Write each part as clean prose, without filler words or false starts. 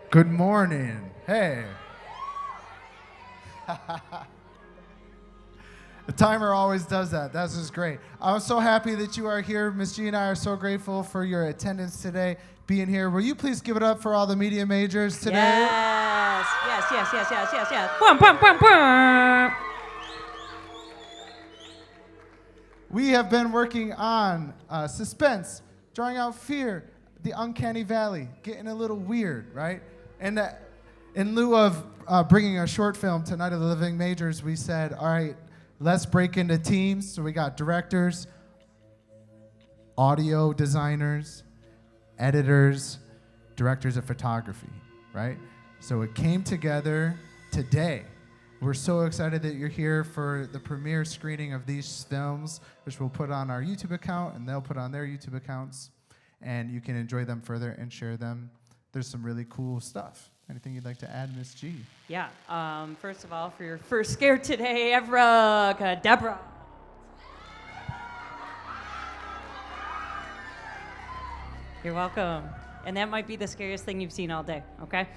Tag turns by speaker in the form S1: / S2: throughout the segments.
S1: Good morning. Hey. The timer always does that. That's just great. I'm so happy that you are here. Miss G and I are so grateful for your attendance today, being here. Will you please give it up for all the media majors today?
S2: Yes. Boom, boom, boom, boom.
S1: We have been working on suspense, drawing out fear, the uncanny valley, getting a little weird, right? And in lieu of bringing a short film to Night of the Living Majors, we said, all right, let's break into teams. So we got directors, audio designers, editors, directors of photography, right? So it came together today. We're so excited that you're here for the premiere screening of these films, which we'll put on our YouTube account, and they'll put on their YouTube accounts, and you can enjoy them further and share them. There's some really cool stuff. Anything you'd like to add, Miss G?
S2: Yeah. First of all, for your first scare today, Deborah. You're welcome. And that might be the scariest thing you've seen all day, okay?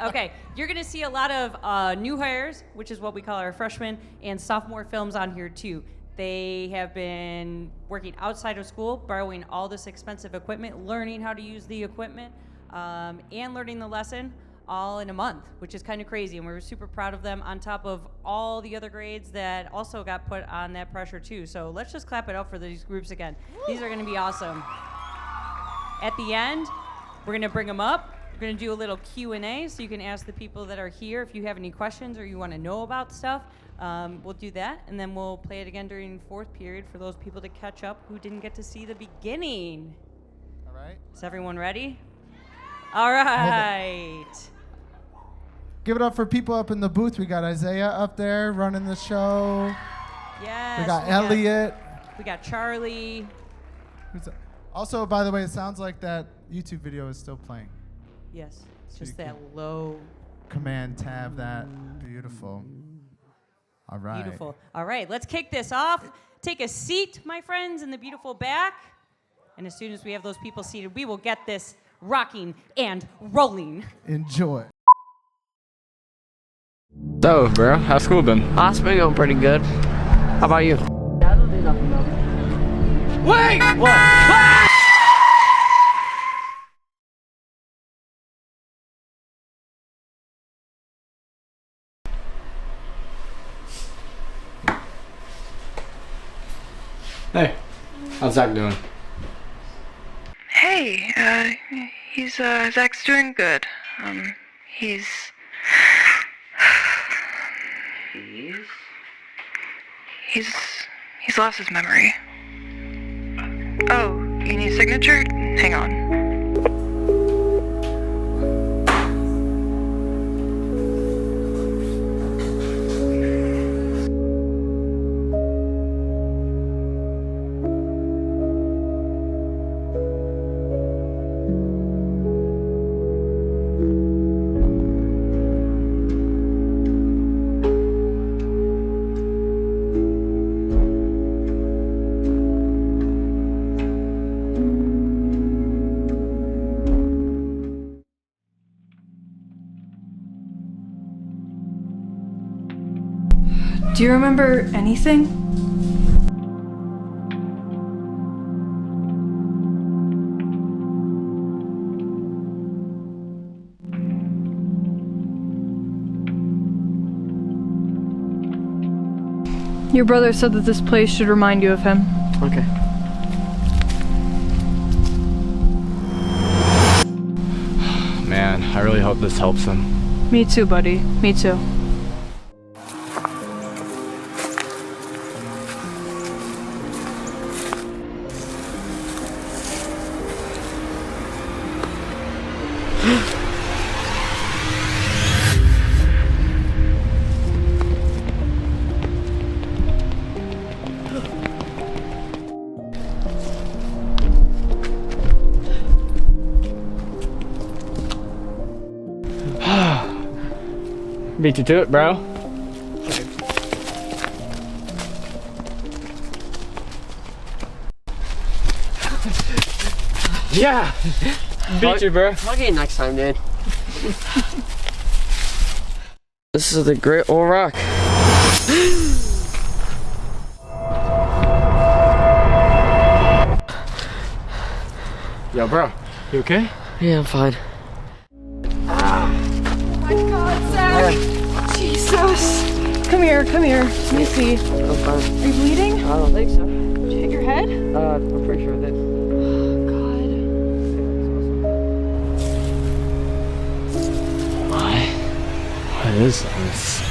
S2: Okay, you're gonna see a lot of new hires, which is what we call our freshmen, and sophomore films on here too. They have been working outside of school, borrowing all this expensive equipment, learning how to use the equipment, and learning the lesson all in a month, which is kind of crazy, and we're super proud of them on top of all the other grades that also got put on that pressure too. So let's just clap it up for these groups again. These are gonna be awesome. At the end, we're gonna bring them up. We're gonna do a little Q&A so you can ask the people that are here if you have any questions or you wanna know about stuff. We'll do that, and then we'll play it again during fourth period for those people to catch up who didn't get to see the beginning.
S1: All right.
S2: Is everyone ready? All right.
S1: Give it up for people up in the booth. We got Isaiah up there running the show.
S2: Yes.
S1: We got Elliot.
S2: We got Charlie.
S1: Also, by the way, it sounds like that YouTube video is still playing.
S2: Yes. It's
S1: So
S2: just
S1: you
S2: that low.
S1: Command tab that. Beautiful. All right.
S2: Beautiful. All right, let's kick this off. Take a seat, my friends, in the beautiful back. And as soon as we have those people seated, we will get this rocking and rolling.
S1: Enjoy.
S3: So, bro, how's school been?
S4: It's been going pretty good. How about you?
S3: Wait! What? Hey, how's Zach doing?
S5: Hey, Zach's doing good. He's lost his memory. Oh, you need a signature? Hang on.
S6: Do you remember anything? Your brother said that this place should remind you of him.
S4: Okay.
S3: Man, I really hope this helps him.
S6: Me too, buddy. Me too.
S3: Beat you to it, bro. Yeah. Beat you, bro.
S4: I'll get you next time, dude. This is the Great Old Rock.
S3: Yo, bro. You okay?
S4: Yeah, I'm fine.
S6: Oh my god, Zach! Jesus! Come here, come here. Let me see.
S4: I'm fine.
S6: Are you bleeding?
S4: I don't think so.
S6: Did you hit your head?
S4: I'm pretty sure I did.
S6: God.
S3: What is this?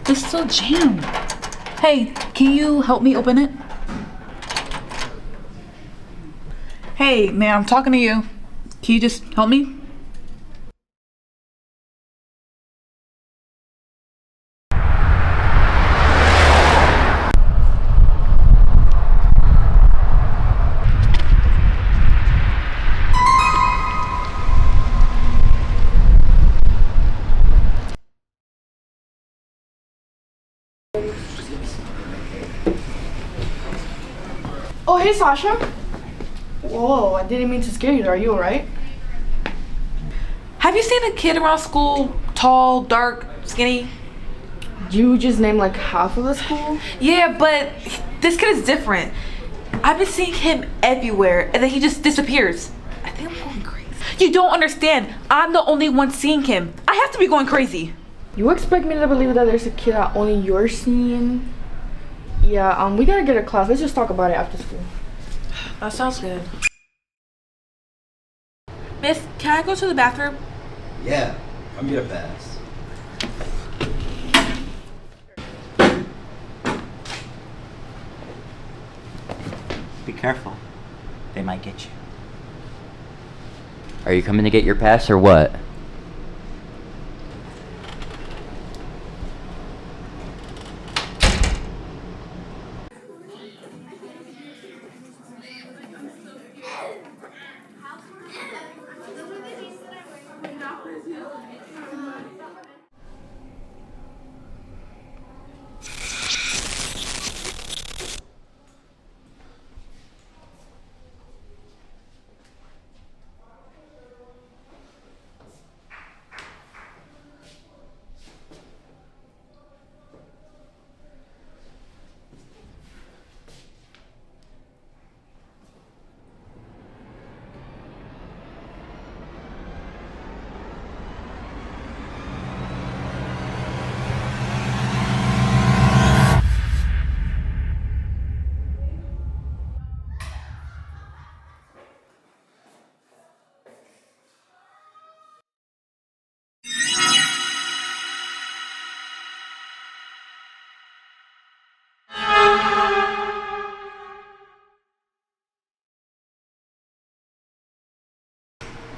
S7: It's still jammed. Hey, can you help me open it? Hey, man, I'm talking to you. Can you just help me?
S8: Oh, hey, Sasha. Whoa, I didn't mean to scare you. Are you alright?
S7: Have you seen a kid around school, tall, dark, skinny?
S8: You just named like half of the school?
S7: Yeah, but this kid is different. I've been seeing him everywhere, and then he just disappears. I think I'm going crazy. You don't understand. I'm the only one seeing him. I have to be going crazy.
S8: You expect me to believe that there's a kid that only you're seeing? Yeah, we gotta get a class. Let's just talk about it after school.
S7: That sounds good. Miss, can I go to the bathroom?
S9: Yeah, come get a pass.
S10: Be careful. They might get you.
S11: Are you coming to get your pass or what?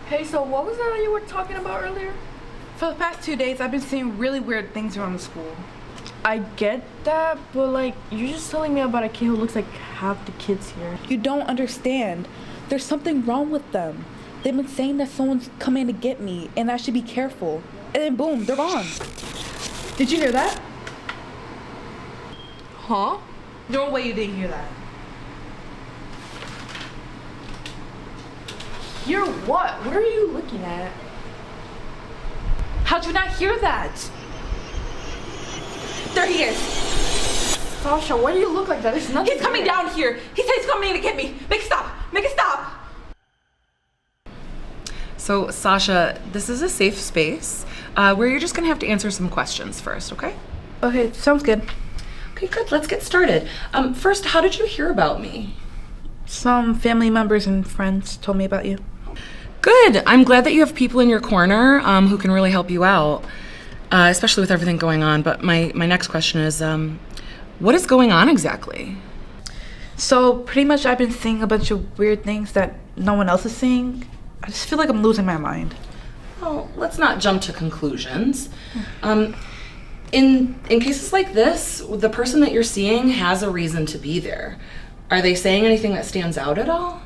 S8: Hey, so what was that you were talking about earlier?
S7: For the past 2 days, I've been seeing really weird things around the school.
S8: I get that, but like, you're just telling me about a kid who looks like half the kids here.
S7: You don't understand. There's something wrong with them. They've been saying that someone's coming to get me and I should be careful. And then boom, they're gone. Did you hear that?
S8: Huh?
S7: No way you didn't hear that.
S8: You're what? What are you looking at?
S7: How'd you not hear that? There he is.
S8: Sasha, why do you look like that? There's nothing.
S7: He's coming
S8: there.
S7: down here. He said he's coming to get me. Make it stop. Make it stop.
S12: So, Sasha, this is a safe space where you're just gonna have to answer some questions first, okay?
S7: Okay, sounds good.
S12: Okay, good. Let's get started. First, how did you hear about me?
S7: Some family members and friends told me about you.
S12: Good. I'm glad that you have people in your corner who can really help you out, especially with everything going on. But my next question is, what is going on exactly?
S7: So pretty much I've been seeing a bunch of weird things that no one else is seeing. I just feel like I'm losing my mind.
S12: Well, let's not jump to conclusions. In cases like this, the person that you're seeing has a reason to be there. Are they saying anything that stands out at all?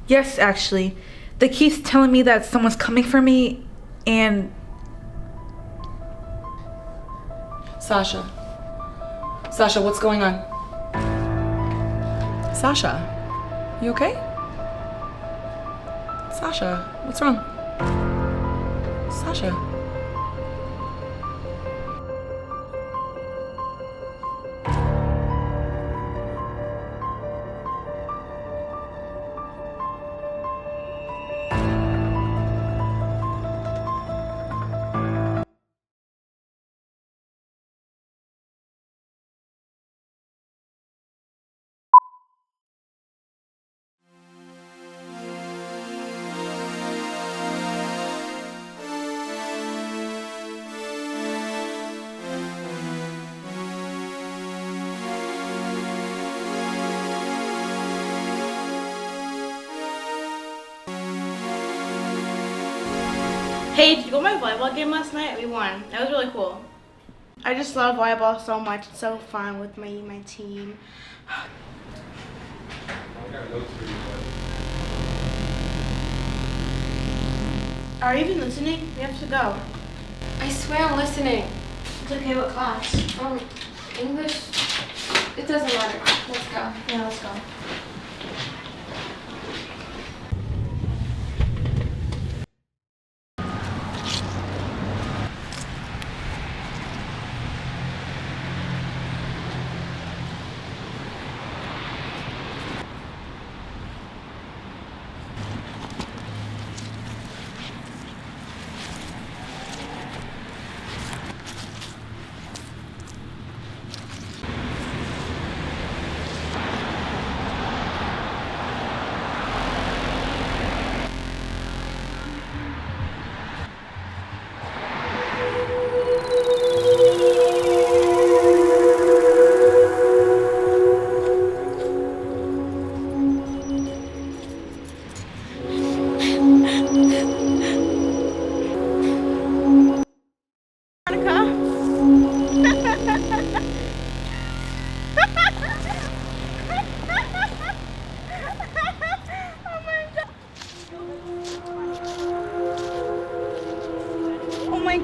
S7: Yes, actually. They keep telling me that someone's coming for me and...
S12: Sasha, what's going on? Sasha, you okay? Sasha, what's wrong? Sasha.
S13: Hey, did you go to my volleyball game last night? We won. That was really cool. I just love volleyball so much. It's so fun with my team. Are you even listening? We have to go.
S6: I swear I'm listening.
S13: It's okay, what class?
S6: English? It doesn't matter. Let's go.
S13: Yeah, let's go.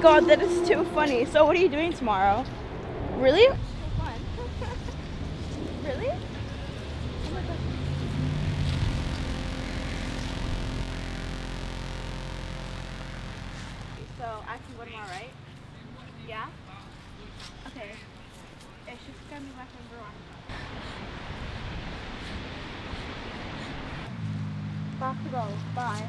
S13: god, that is too funny. So what are you doing tomorrow? Really? Really? So I can go tomorrow, right? Yeah? Okay. It's just gonna be my friend Veronica. Have to go. Bye.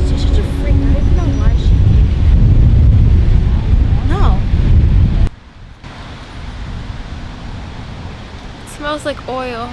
S13: She's such a freak. I don't even know why she. No.
S6: It smells like oil.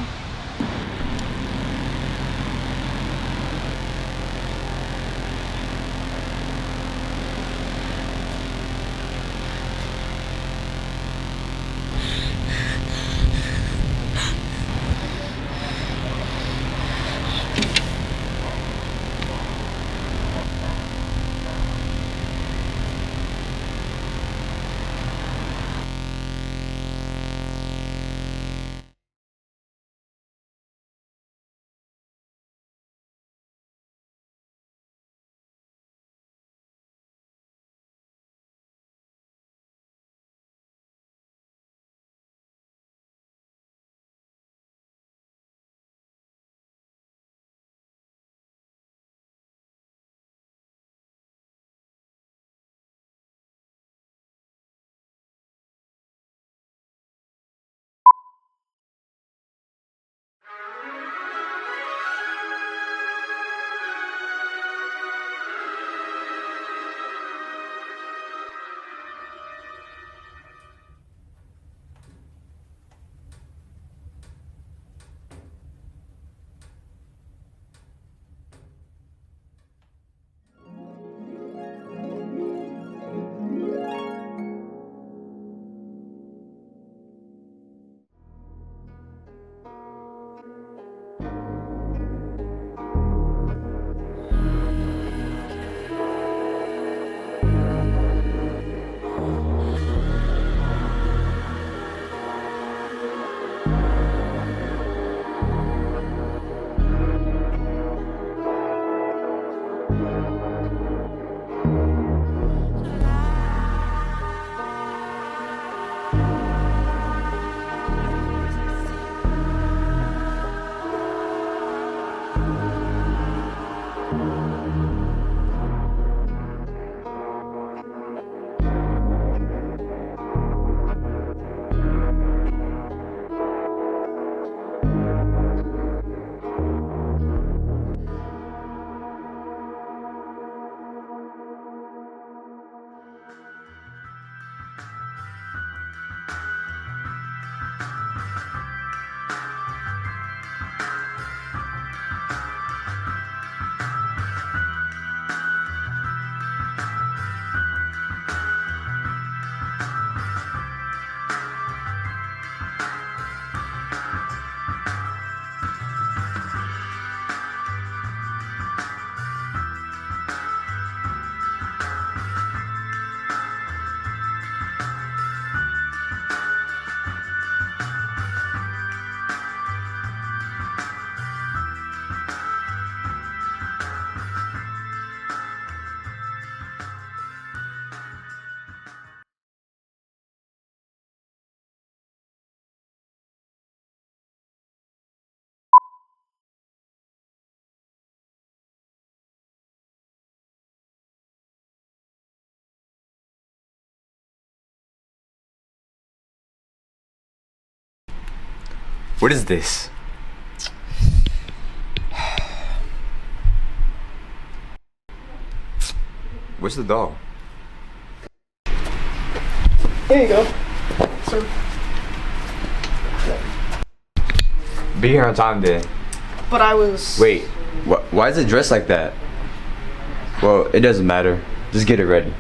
S3: What is this? Where's the doll?
S8: Here you go. Sir.
S3: Be here on time, then.
S8: But I was...
S3: Wait, why is it dressed like that? Well, it doesn't matter. Just get it ready.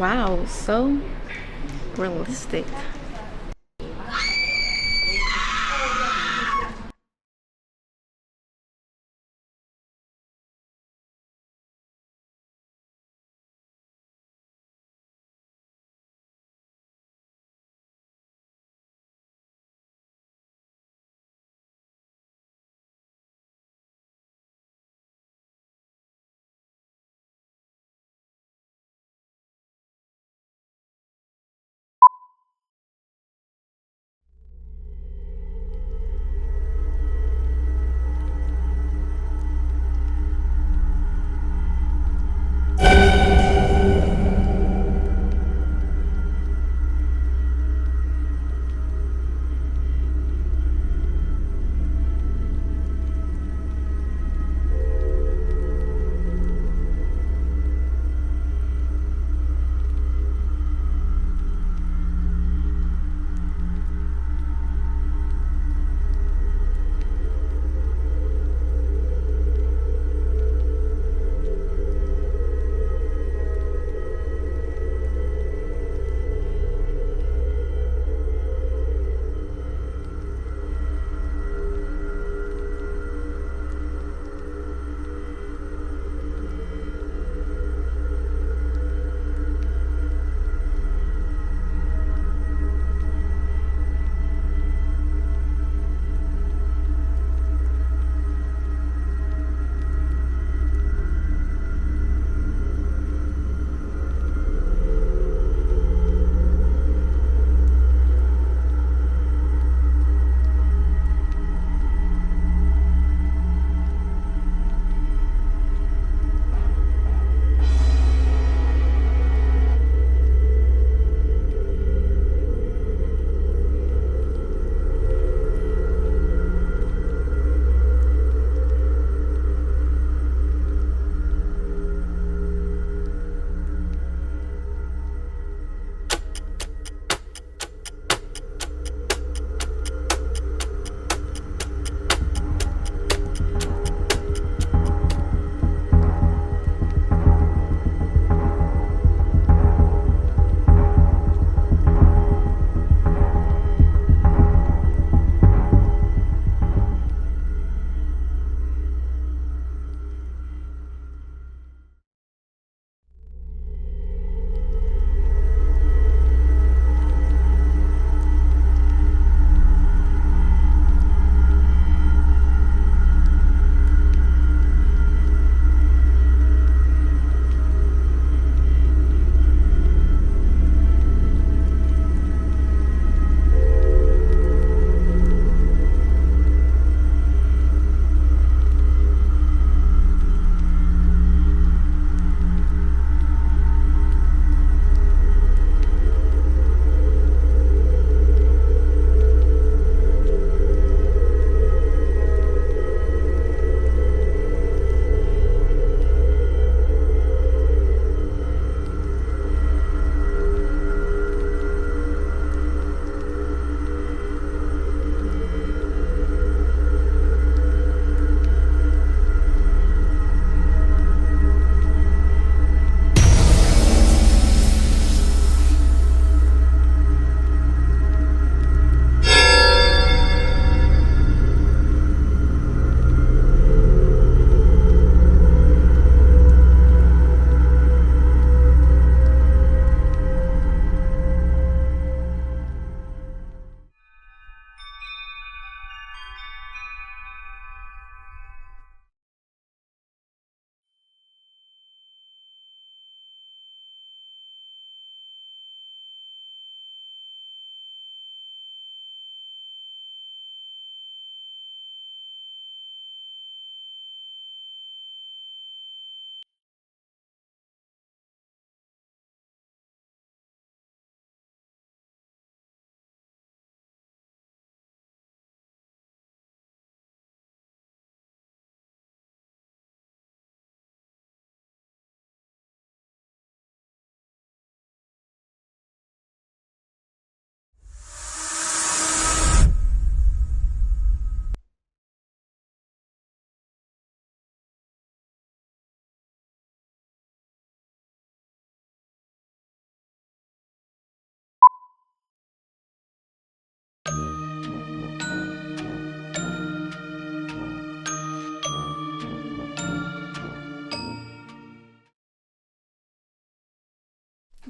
S6: Wow, so realistic.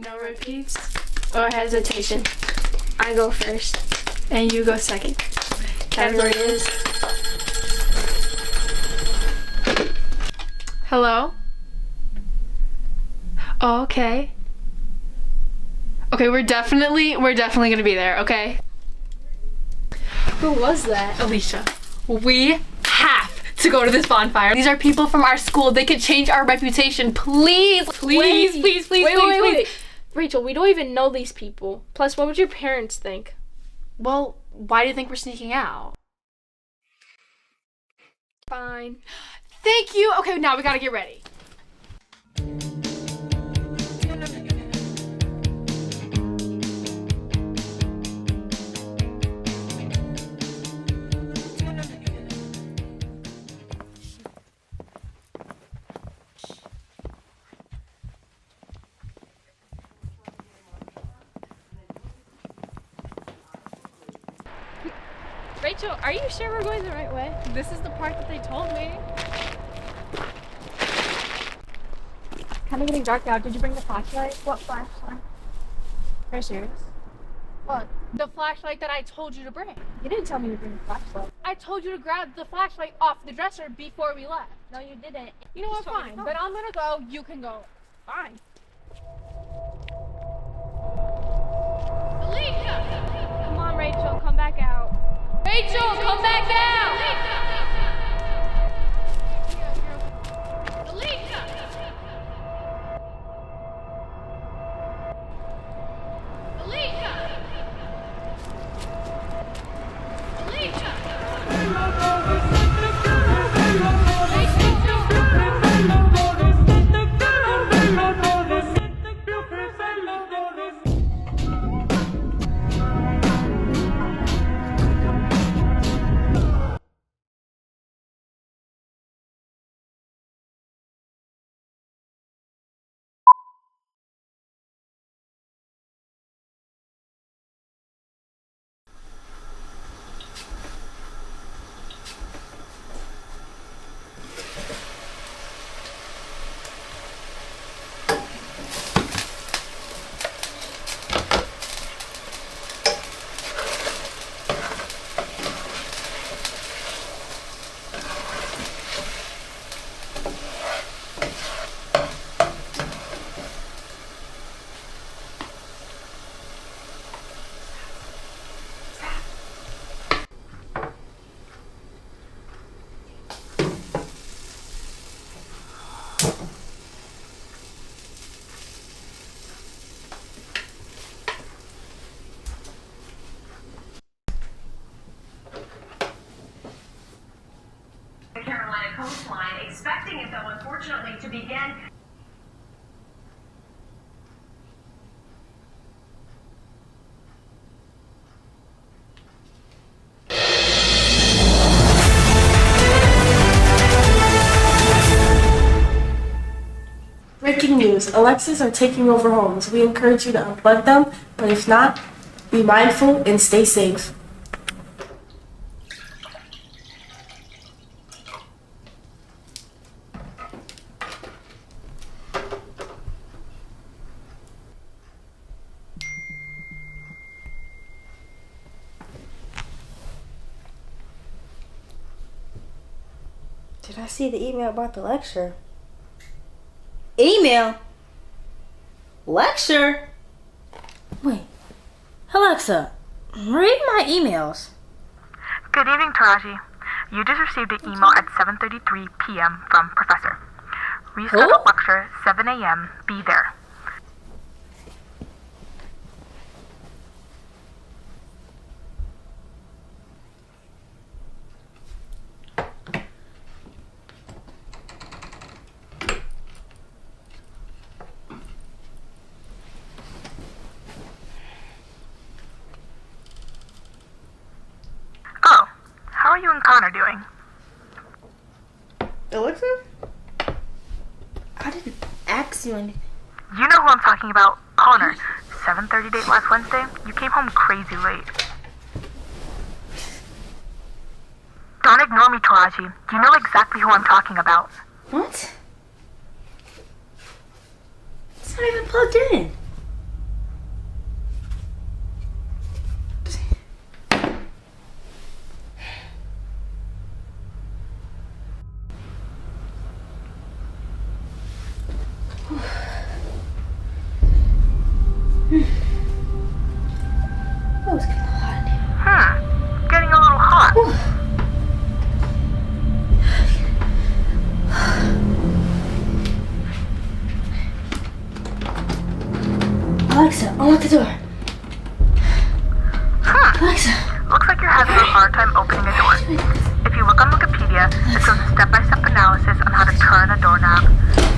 S13: No repeats or hesitation. I go first, and you go second. Category is... Hello? Oh, okay. Okay, we're definitely gonna be there, okay? Who was that?
S7: Alicia, we have to go to this bonfire. These are people from our school. They could change our reputation. Please, please, please, please, please.
S13: Rachel, we don't even know these people. Plus, what would your parents think?
S7: Well, why do you think we're sneaking out?
S13: Fine.
S7: Thank you. Okay, now we gotta get ready.
S13: Rachel, are you sure we're going the right way?
S7: This is the part that they told me.
S13: Kind of getting dark out. Did you bring the flashlight? What flashlight? Are you serious?
S7: What? The flashlight that I told you to bring.
S13: You didn't tell me to bring the flashlight.
S7: I told you to grab the flashlight off the dresser before we left.
S13: No, you didn't.
S7: You know what? Fine. Then I'm gonna go. You can go.
S13: Fine.
S7: Alicia!
S13: Come on, Rachel. Come back out.
S7: Rachel, come back out! Alicia! Alicia!
S14: Carolina coastline, expecting it though, unfortunately, to begin.
S15: Breaking news, Alexas are taking over homes. We encourage you to unplug them, but if not, be mindful and stay safe.
S16: Did I see the email about the lecture? Email? Lecture? Wait. Alexa, read my emails.
S5: Good evening, Taraji. You just received an email at 7:33 p.m. from Professor. Rescheduled lecture, 7 a.m. Be there. Oh, how are you and Connor doing?
S16: Alexa? I didn't ask you anything.
S5: You know who I'm talking about. Connor. 7:30 date last Wednesday. You came home crazy late. Don't ignore me, Taraji. You know exactly who I'm talking about.
S16: What? It's not even plugged in. Oh, it's getting hot in here.
S5: Getting a little hot.
S16: Alexa, unlock the door. Alexa.
S5: Looks like you're having a hard time opening a door. If you look on Wikipedia, it shows a step-by-step analysis on how to turn a doorknob.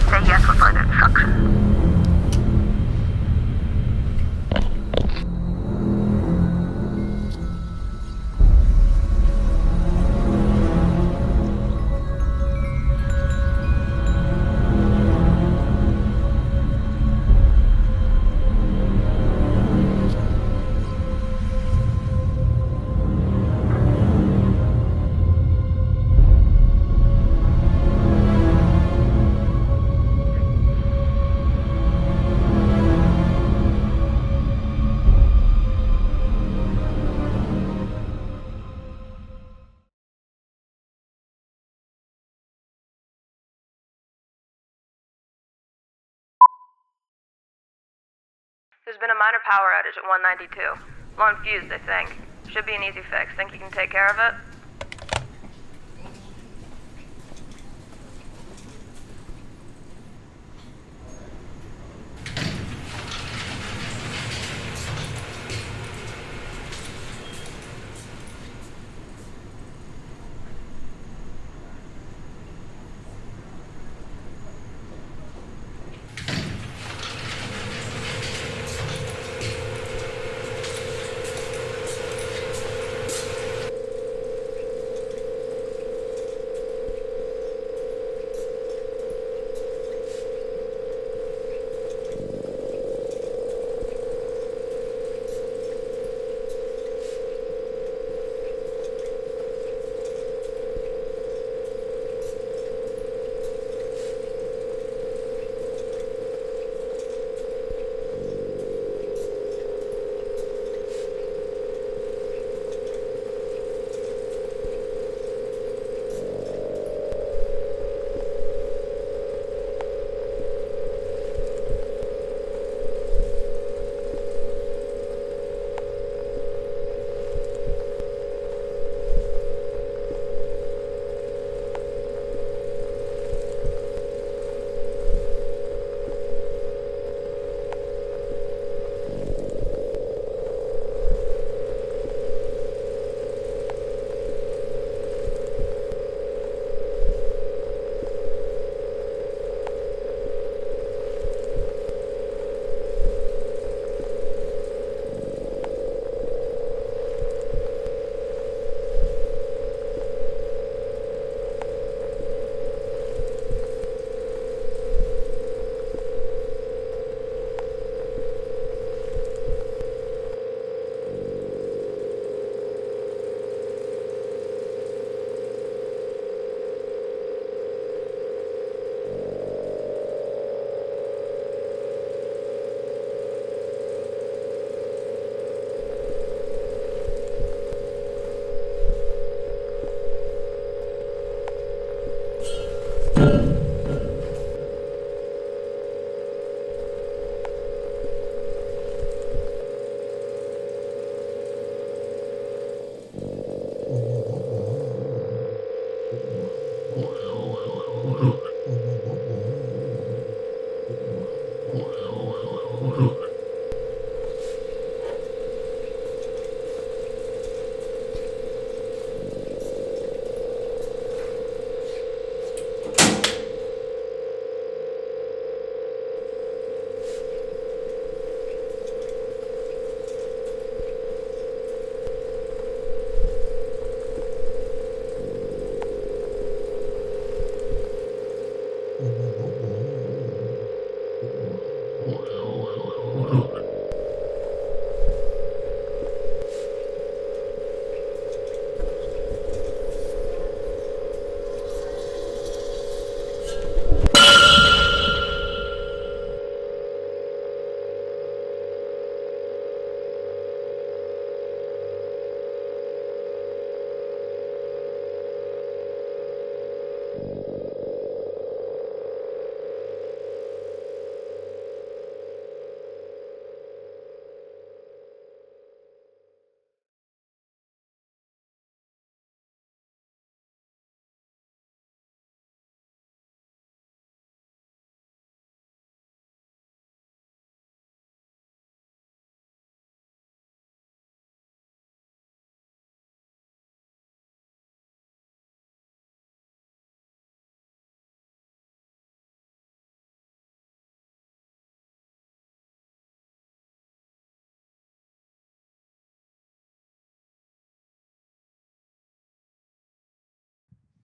S5: Say yes for further instructions.
S17: There's been a minor power outage at 192. Blown fuse, they think. Should be an easy fix. Think you can take care of it?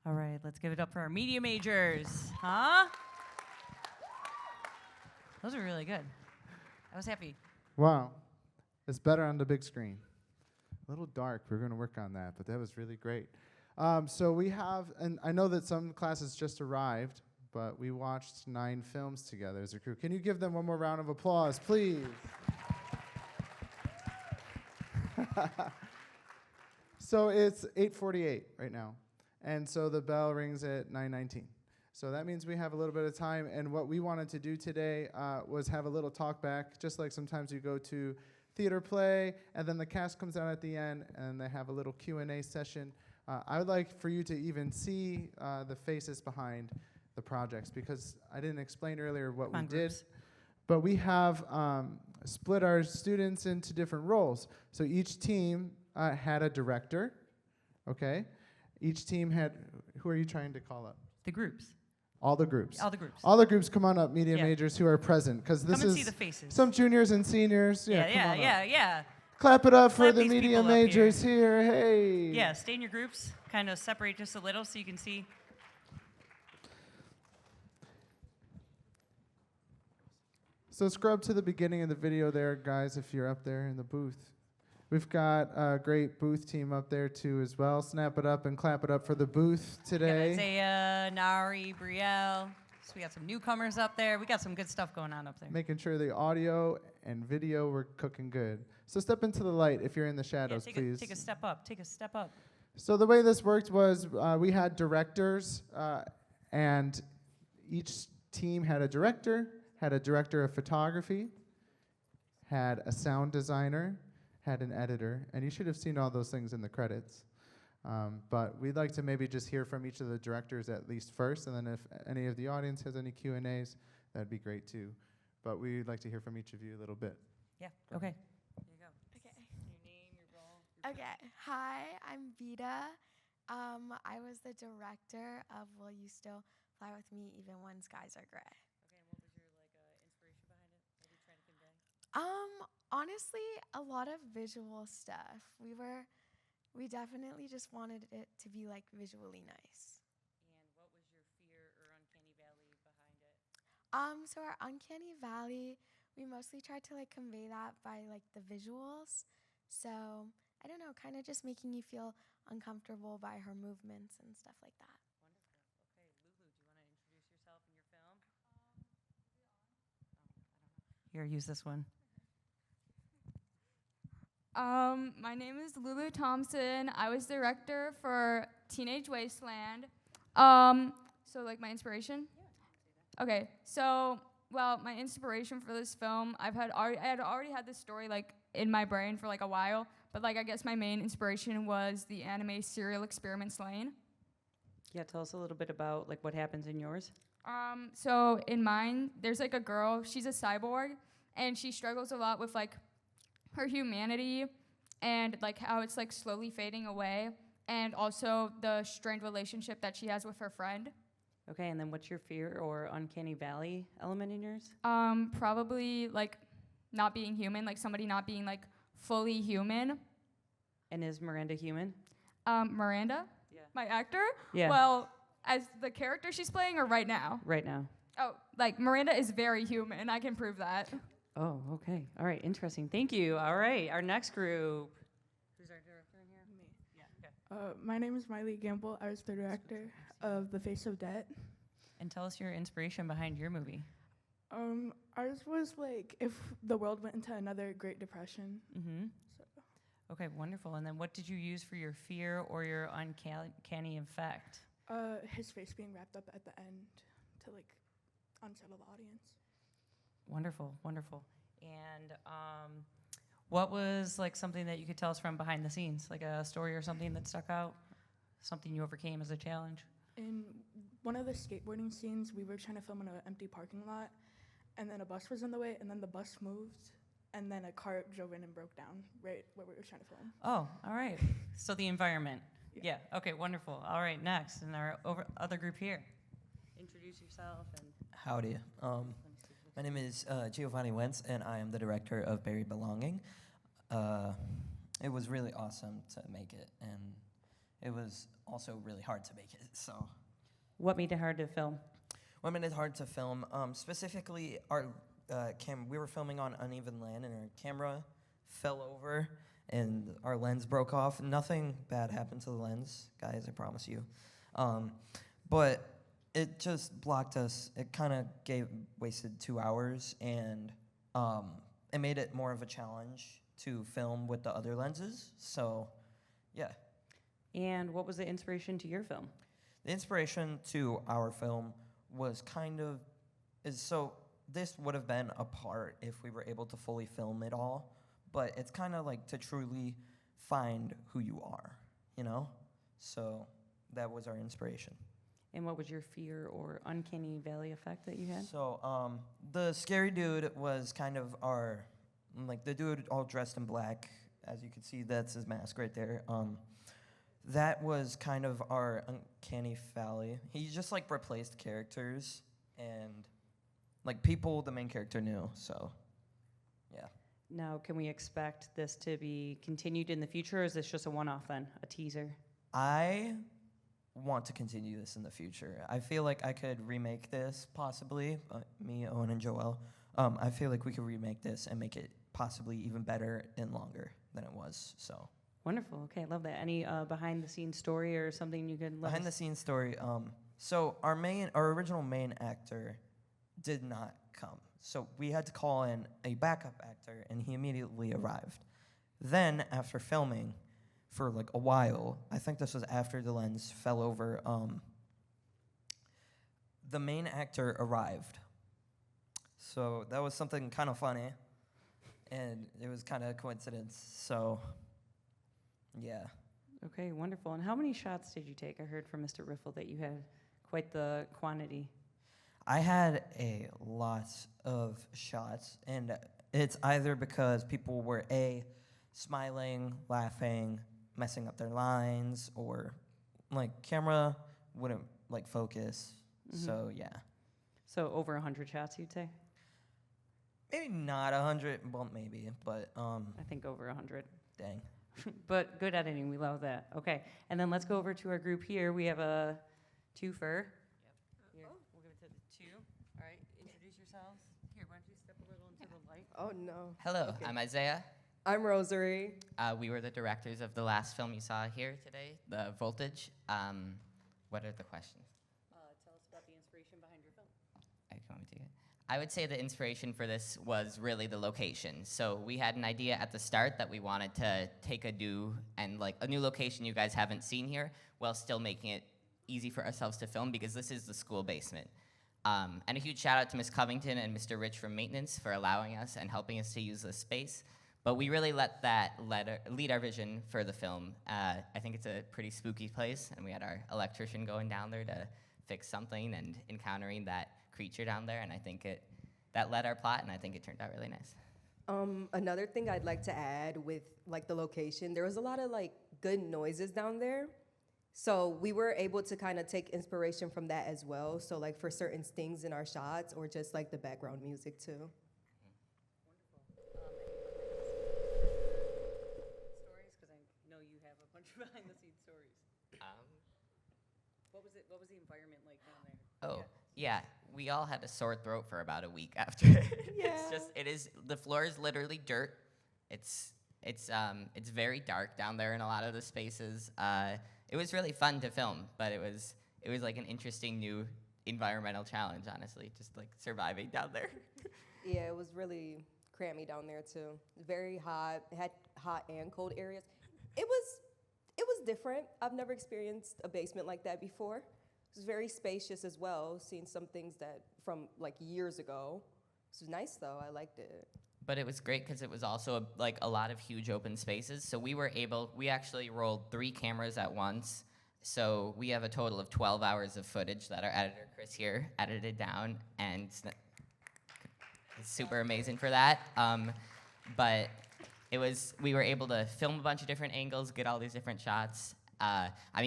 S2: All right, let's give it up for our media majors. Huh? Those are really good. I was happy.
S1: Wow. It's better on the big screen. A little dark. We're going to work on that, but that was really great. So we have, and I know that some classes just arrived, but we watched 9 films together as a crew. Can you give them one more round of applause, please? So it's 8:48 right now, and so the bell rings at 9:19. So that means we have a little bit of time, and what we wanted to do today was have a little talk back, just like sometimes you go to theater play, and then the cast comes out at the end, and they have a little Q&A session. I would like for you to even see the faces behind the projects, because I didn't explain earlier what we did. But we have split our students into different roles. So each team had a director, okay? Each team had, who are you trying to call up?
S2: The groups.
S1: All the groups.
S2: All the groups.
S1: All the groups, come on up, media
S2: Yeah.
S1: majors who are present, because this
S2: Come and
S1: is
S2: see the faces.
S1: some juniors and seniors. Yeah, come on up.
S2: Yeah.
S1: Clap it up for
S2: Clap
S1: the
S2: these
S1: media
S2: people up
S1: majors here. Hey.
S2: Yeah, stay in your groups. Kind of separate just a little so you can see.
S1: So scrub to the beginning of the video there, guys, if you're up there in the booth. We've got a great booth team up there, too, as well. Snap it up and clap it up for the booth today.
S2: Isaiah, Nari, Brielle. So we got some newcomers up there. We got some good stuff going on up there.
S1: Making sure the audio and video were cooking good. So step into the light if you're in the shadows, please.
S2: Take a step up. Take a step up.
S1: So the way this worked was we had directors, and each team had a director of photography, had a sound designer, had an editor, and you should have seen all those things in the credits. But we'd like to maybe just hear from each of the directors at least first, and then if any of the audience has any Q&As, that'd be great too. But we'd like to hear from each of you a little bit.
S2: Yeah, okay. Here you go.
S15: Okay.
S2: Your name, your role.
S15: Okay. Hi, I'm Vita. I was the director of Will You Still Fly With Me Even When Skies Are Gray.
S2: Okay, and what was your inspiration behind it? What were you trying to convey?
S15: Honestly, a lot of visual stuff. We definitely just wanted it to be like visually nice.
S2: And what was your fear or uncanny valley behind it?
S15: So our uncanny valley, we mostly tried to like convey that by like the visuals. So I don't know, kind of just making you feel uncomfortable by her movements and stuff like that.
S2: Wonderful. Okay, Lulu, do you want to introduce yourself and your film? Here, use this one.
S18: My name is Lulu Thompson. I was director for Teenage Wasteland. So like my inspiration? Okay, so well, my inspiration for this film, I had already had this story like in my brain for like a while, but like I guess my main inspiration was the anime Serial Experiments Lane.
S2: Yeah, tell us a little bit about like what happens in yours.
S18: So in mine, there's like a girl, she's a cyborg, and she struggles a lot with like her humanity and like how it's like slowly fading away, and also the strained relationship that she has with her friend.
S2: Okay, and then what's your fear or uncanny valley element in yours?
S18: Probably like not being human, like somebody not being like fully human.
S2: And is Miranda human?
S18: Miranda?
S2: Yeah.
S18: My actor?
S2: Yeah.
S18: Well, as the character she's playing or right now?
S2: Right now.
S18: Oh, like Miranda is very human. I can prove that.
S2: Oh, okay. All right, interesting. Thank you. All right, our next group. Who's our director in here?
S19: Me.
S2: Yeah, okay.
S19: My name is Miley Gamble. I was the director of The Face of Debt.
S2: And tell us your inspiration behind your movie.
S19: Ours was like if the world went into another Great Depression.
S2: Mm-hmm.
S19: So.
S2: Okay, wonderful. And then what did you use for your fear or your uncanny effect?
S19: His face being wrapped up at the end to like unsettle the audience.
S2: Wonderful, wonderful. And what was like something that you could tell us from behind the scenes, like a story or something that stuck out, something you overcame as a challenge?
S19: In one of the skateboarding scenes, we were trying to film in an empty parking lot, and then a bus was in the way, and then the bus moved, and then a car drove in and broke down right where we were trying to film.
S2: Oh, all right. So the environment. Yeah. Okay, wonderful. All right, next, in our other group here. Introduce yourself and.
S20: Howdy. My name is Giovanni Wentz, and I am the director of Buried Belonging. It was really awesome to make it, and it was also really hard to make it. So,
S2: What made it hard to film?
S20: what made it hard to film? Specifically, our we were filming on uneven land, and our camera fell over, and our lens broke off. Nothing bad happened to the lens, guys. I promise you. But it just blocked us. It kind of wasted 2 hours, and it made it more of a challenge to film with the other lenses. So, yeah.
S2: And what was the inspiration to your film?
S20: The inspiration to our film was this would have been a part if we were able to fully film it all, but it's kind of like to truly find who you are, you know? So that was our inspiration.
S2: And what was your fear or uncanny valley effect that you had?
S20: So the scary dude was kind of the dude all dressed in black. As you can see, that's his mask right there. That was kind of our uncanny valley. He just like replaced characters and like people the main character knew. So, yeah.
S2: Now, can we expect this to be continued in the future, or is this just a one-off then, a teaser?
S20: I want to continue this in the future. I feel like I could remake this possibly. Me, Owen, and Joel. I feel like we could remake this and make it possibly even better and longer than it was. So.
S2: Wonderful. Okay, love that. Any behind-the-scenes story or something you could let us?
S20: Behind-the-scenes story. So our original main actor did not come. So we had to call in a backup actor, and he immediately arrived. Then, after filming for like a while, I think this was after the lens fell over, the main actor arrived. So that was something kind of funny, and it was kind of a coincidence. So, yeah.
S2: Okay, wonderful. And how many shots did you take? I heard from Mr. Riffle that you had quite the quantity.
S20: I had a lot of shots, and it's either because people were smiling, laughing, messing up their lines, or like camera wouldn't like focus.
S2: Mm-hmm.
S20: So yeah.
S2: So over 100 shots, you'd say?
S20: Maybe not 100, well maybe, but
S2: I think over 100.
S20: Dang.
S2: But good editing, we love that. Okay, and then let's go over to our group here. We have a twofer. Here, we'll give it to the two. All right, introduce yourselves. Here, why don't you step a little into the light?
S21: Oh, no.
S22: Hello,
S21: Okay.
S22: I'm Isaiah.
S21: I'm Rosary.
S22: We were the directors of the last film you saw here today, The Voltage. What are the questions?
S2: Tell us about the inspiration behind your film.
S22: I would say the inspiration for this was really the location. So we had an idea at the start that we wanted to take a new location you guys haven't seen here, while still making it easy for ourselves to film, because this is the school basement. And a huge shout out to Ms. Covington and Mr. Rich from maintenance for allowing us and helping us to use this space. But we really let that lead our vision for the film. I think it's a pretty spooky place, and we had our electrician going down there to fix something and encountering that creature down there, and I think that led our plot, and I think it turned out really nice.
S21: Another thing I'd like to add with like the location, there was a lot of like good noises down there. So we were able to kind of take inspiration from that as well. So like for certain stings in our shots, or just like the background music too.
S2: Stories, because I know you have a bunch of behind-the-scenes stories. What was the environment like down there?
S22: Oh, yeah. We all had a sore throat for about a week after. The floor is literally dirt. It's very dark down there in a lot of the spaces. It was really fun to film, but it was like an interesting new environmental challenge, honestly, just like surviving down there.
S21: Yeah, it was really crammy down there too. Very hot. It had hot and cold areas. It was different. I've never experienced a basement like that before. It was very spacious as well, seeing some things that from like years ago. It was nice though, I liked it.
S22: But it was great because it was also a lot of huge open spaces. So we actually rolled 3 cameras at once. So we have a total of 12 hours of footage that our editor, Chris here, edited down, and it's super amazing for that. But we were able to film a bunch of different angles, get all these different shots.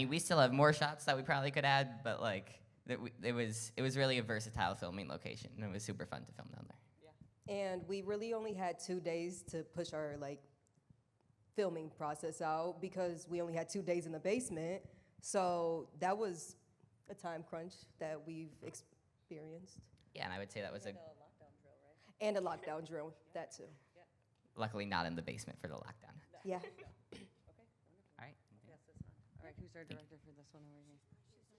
S22: We still have more shots that we probably could add, but it was really a versatile filming location, and it was super fun to film down there.
S21: And we really only had 2 days to push our filming process out because we only had 2 days in the basement. So that was a time crunch that we've experienced.
S22: Yeah, and I would say that was
S21: And a lockdown drill, that too.
S22: luckily not in the basement for the lockdown.
S21: Yeah.
S22: All right.
S2: All right, who's our director for this one over here?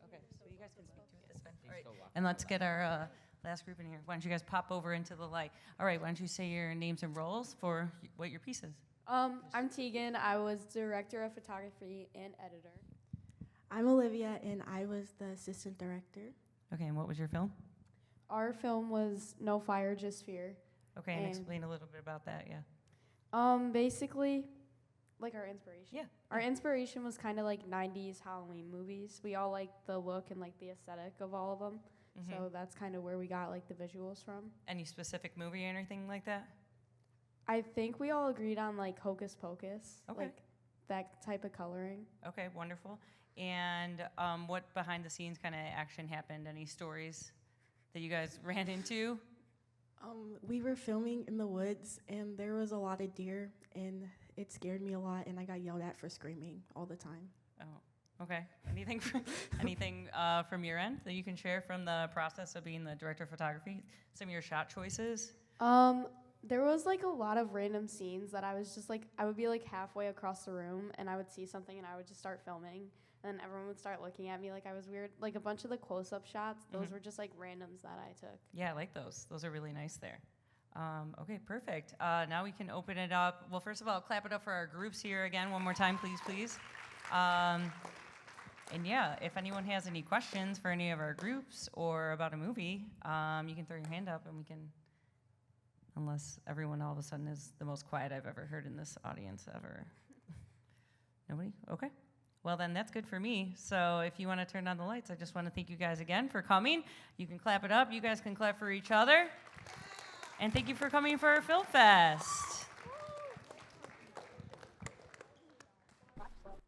S2: Okay, so you guys can speak to it this time. All right, and let's get our last group in here. Why don't you guys pop over into the light? All right, why don't you say your names and roles for what your piece is?
S4: I'm Tegan. I was director of photography and editor.
S13: I'm Olivia, and I was the assistant director.
S2: Okay, and what was your film?
S4: Our film was No Fire, Just Fear.
S2: Okay, and explain a little bit about that, yeah.
S4: Basically, like our inspiration.
S2: Yeah.
S4: Our inspiration was kind of like 90s Halloween movies. We all liked the look and like the aesthetic of all of them.
S2: Mhm.
S4: So that's kind of where we got like the visuals from.
S2: Any specific movie or anything like that?
S4: I think we all agreed on like Hocus Pocus.
S2: Okay.
S4: Like that type of coloring.
S2: Okay, wonderful. And what behind the scenes kind of action happened? Any stories that you guys ran into?
S13: We were filming in the woods, and there was a lot of deer, and it scared me a lot, and I got yelled at for screaming all the time.
S2: Oh, okay. Anything from your end that you can share from the process of being the director of photography? Some of your shot choices?
S4: There was like a lot of random scenes that I was just like, I would be like halfway across the room and I would see something and I would just start filming. And then everyone would start looking at me like I was weird. Like a bunch of the close-up shots, those were just like randoms that I took.
S2: Yeah, I like those. Those are really nice there. Okay, perfect. Now we can open it up. Well, first of all, clap it up for our groups here again. One more time, please, please. And yeah, if anyone has any questions for any of our groups or about a movie, you can throw your hand up and we can, unless everyone all of a sudden is the most quiet I've ever heard in this audience ever. Nobody? Okay. Well, then that's good for me. So if you want to turn on the lights, I just want to thank you guys again for coming. You can clap it up. You guys can clap for each other. And thank you for coming for our Film Fest.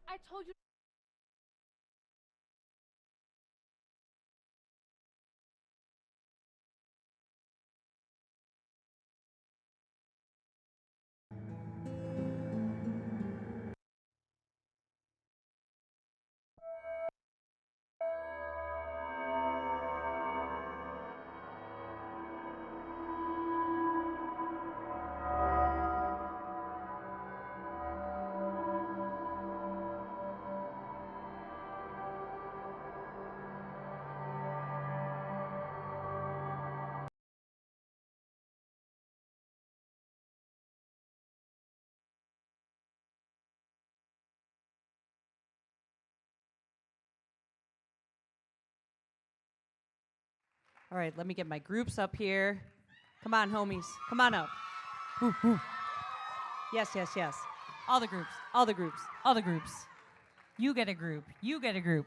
S4: I told you.
S2: All right, let me get my groups up here. Come on, homies. Come on up. Woo, woo. Yes, yes, yes. All the groups, all the groups, all the groups. You get a group. You get a group.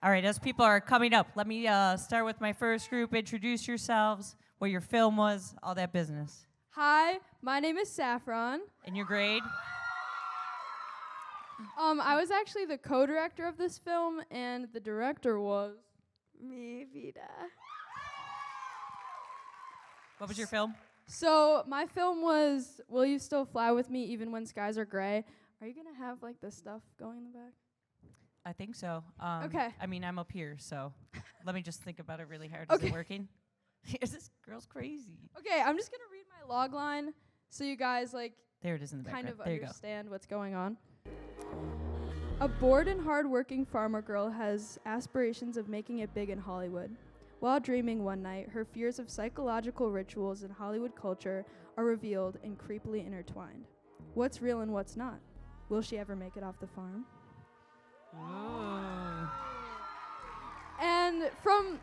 S2: All right, as people are coming up, let me start with my first group. Introduce yourselves, what your film was, all that business.
S18: Hi, my name is Saffron.
S2: And your grade?
S18: I was actually the co-director of this film, and the director was
S15: me, Vida.
S2: What was your film?
S18: So my film was Will You Still Fly With Me Even When Skies Are Gray? Are you gonna have like this stuff going in the back?
S2: I think so.
S18: Okay.
S2: I mean, I'm up here, so let me just think about it really hard. Is it working? This girl's crazy.
S18: Okay, I'm just gonna read my log line so you guys like
S2: There it is in the
S18: kind
S2: background.
S18: of
S2: There you go.
S18: understand what's going on. A bored and hard-working farmer girl has aspirations of making it big in Hollywood. While dreaming one night, her fears of psychological rituals in Hollywood culture are revealed and creepily intertwined. What's real and what's not? Will she ever make it off the farm? And from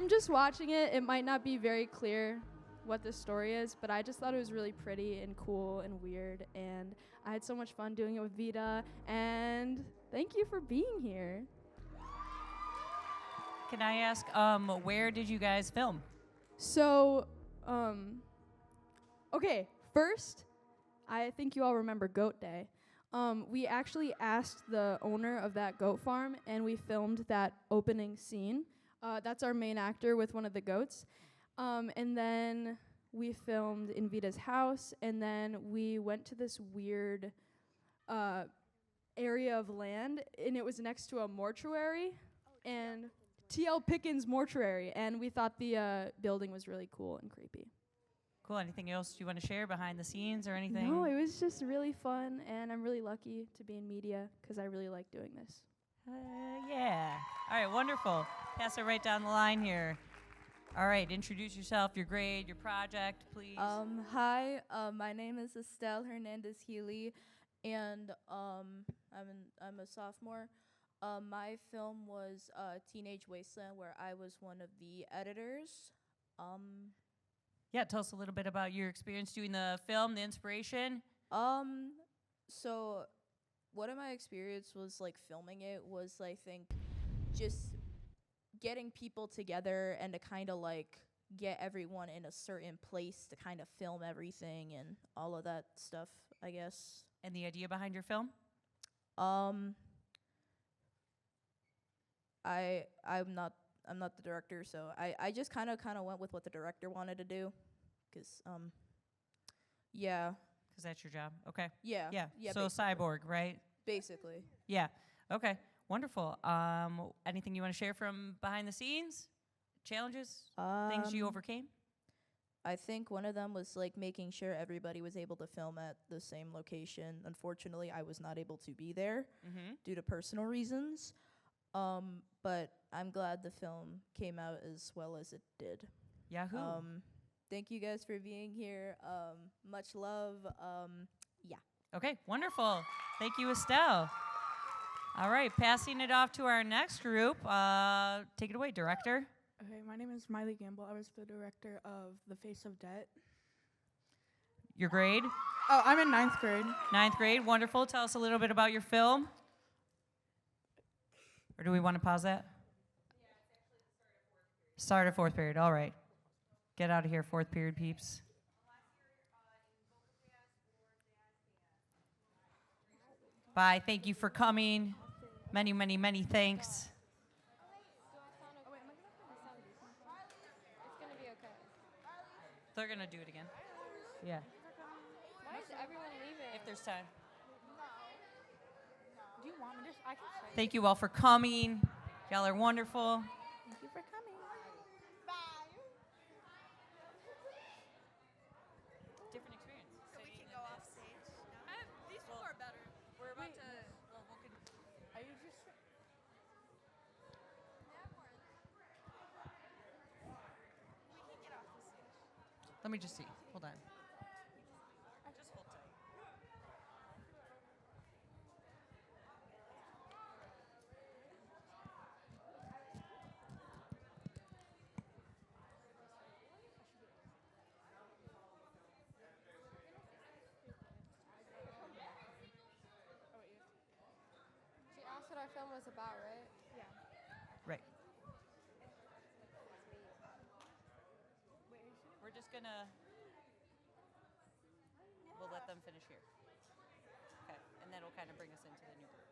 S18: just watching it, it might not be very clear what this story is, but I just thought it was really pretty and cool and weird, and I had so much fun doing it with Vida, and thank you for being here.
S2: Can I ask, where did you guys film?
S18: So, okay, first, I think you all remember Goat Day. We actually asked the owner of that goat farm, and we filmed that opening scene. That's our main actor with one of the goats. And then we filmed in Vita's house, and then we went to this weird
S9: area of land, and it was next to a mortuary, and T.L. Pickens Mortuary, and we thought the building was really cool and creepy.
S2: Cool. Anything else you want to share behind the scenes or anything?
S9: No, it was just really fun, and I'm really lucky to be in media because I really like doing this.
S2: Yeah. All right, wonderful. Pass it right down the line here. All right, introduce yourself, your grade, your project, please.
S10: Hi, my name is Estelle Hernandez Healy, and I'm a sophomore. My film was Teenage Wasteland, where I was one of the editors.
S2: Yeah, tell us a little bit about your experience doing the film, the inspiration.
S10: So one of my experience was like filming it was, I think, just getting people together and to kind of like get everyone in a certain place to kind of film everything and all of that stuff, I guess.
S2: And the idea behind your film?
S10: I'm not the director, so I just kind of went with what the director wanted to do, cause yeah.
S2: Cause that's your job. Okay.
S10: Yeah.
S2: Yeah.
S10: Yeah.
S2: So Cyborg, right?
S10: Basically.
S2: Yeah. Okay. Wonderful. Anything you want to share from behind the scenes? Challenges? Things you overcame?
S10: I think one of them was like making sure everybody was able to film at the same location. Unfortunately, I was not able to be there due to personal reasons. But I'm glad the film came out as well as it did.
S2: Yahoo.
S10: Thank you guys for being here. Much love. Yeah.
S2: Okay, wonderful. Thank you, Estelle. All right, passing it off to our next group. Take it away, director.
S19: Okay, my name is Miley Gamble. I was the director of The Face of Debt.
S2: Your grade?
S19: Oh, I'm in 9th grade.
S2: 9th grade, wonderful. Tell us a little bit about your film. Or do we want to pause that? Yeah, it's actually the start of 4th period. All right. Get out of here, 4th period peeps. Bye. Thank you for coming. Many, many, many thanks.
S15: It's gonna be okay.
S2: They're going to do it again. Yeah.
S15: Why is everyone leaving?
S2: If there's time.
S19: Do you want me to? I can say.
S2: Thank you all for coming. Y'all are wonderful.
S19: Thank you for coming.
S2: Different experience.
S6: So we can go off stage. These people are better.
S2: We're about to. Well,
S19: Are you just?
S6: We can get off the stage.
S2: let me just see. Hold on. Just hold tight.
S15: She asked what our film was about, right?
S19: Yeah.
S2: Right. We're just gonna. We'll let them finish here. Okay, and that'll kind of bring us into the new group.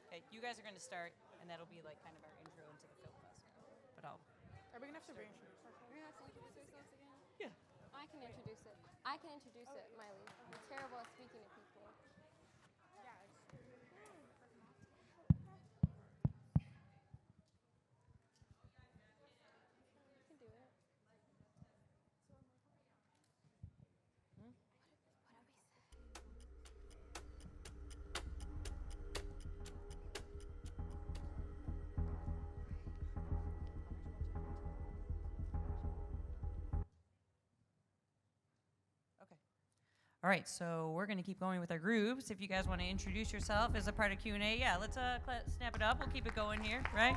S2: Okay, you guys are gonna start, and that'll be like kind of our intro into the film festival. But I'll.
S19: Are we gonna have to reintroduce ourselves?
S15: We're gonna have to introduce ourselves again?
S2: Yeah.
S15: I can introduce it. I can introduce it, Miley. I'm terrible at speaking to people.
S19: Yeah.
S15: You can do it.
S2: All right, so we're going to keep going with our groups. If you guys want to introduce yourself as a part of Q&A, yeah, let's snap it up. We'll keep it going here, right?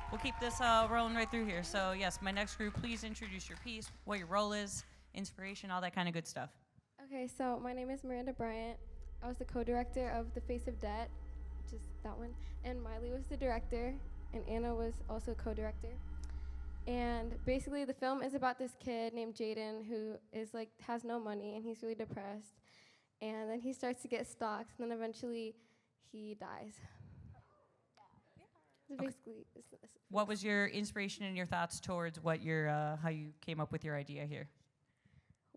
S2: We'll keep this rolling right through here. So yes, my next group, please introduce your piece, what your role is, inspiration, all that kind of good stuff.
S15: Okay, so my name is Miranda Bryant. I was the co-director of The Face of Debt, which is that one, and Miley was the director, and Anna was also co-director. And basically the film is about this kid named Jaden who is like has no money and he's really depressed. And then he starts to get stalked and then eventually he dies. So basically,
S2: What was your inspiration and your thoughts towards what your how you came up with your idea here?